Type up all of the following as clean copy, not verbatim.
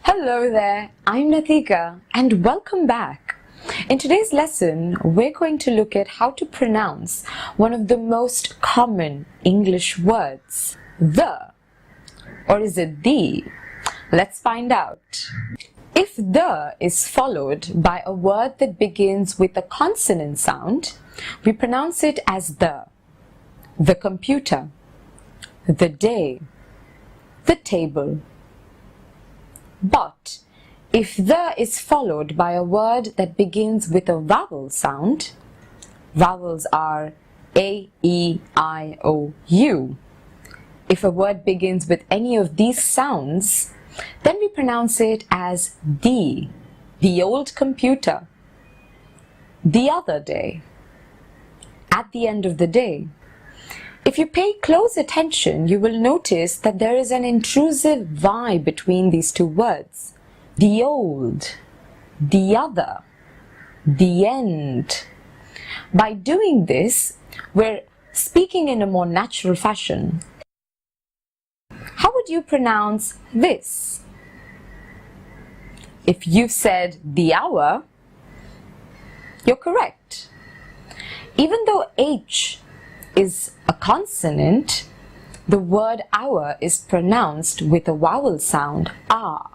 Hello there, I'm Natika and welcome back. In today's lesson, we're going to look at how to pronounce one of the most common English words, the. Or is it the? Let's find out. If the is followed by a word that begins with a consonant sound, we pronounce it as the. The computer, the day, the table. But if the is followed by a word that begins with a vowel sound, vowels are A, E, I, O, U. If a word begins with any of these sounds, then we pronounce it as the old computer, the other day, at the end of the day. If you pay close attention, you will notice that there is an intrusive vibe between these two words. The old, the other, the end. By doing this, we're speaking in a more natural fashion. How would you pronounce this? If you've said the hour, you're correct. Even though H is a consonant, the word hour is pronounced with a vowel sound, ah.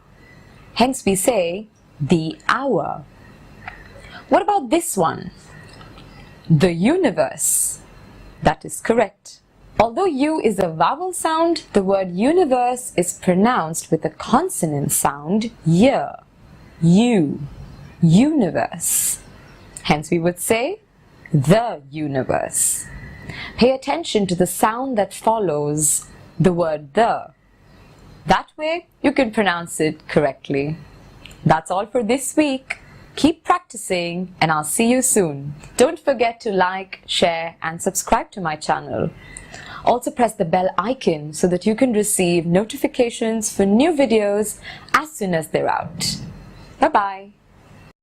Hence we say the hour. What about this one? The universe. That is correct. Although U is a vowel sound, the word universe is pronounced with a consonant sound, y. U. Universe. Hence we would say the universe. Pay attention to the sound that follows the word the. That way, you can pronounce it correctly. That's all for this week. Keep practicing and I'll see you soon. Don't forget to like, share and subscribe to my channel. Also press the bell icon so that you can receive notifications for new videos as soon as they're out. Bye-bye.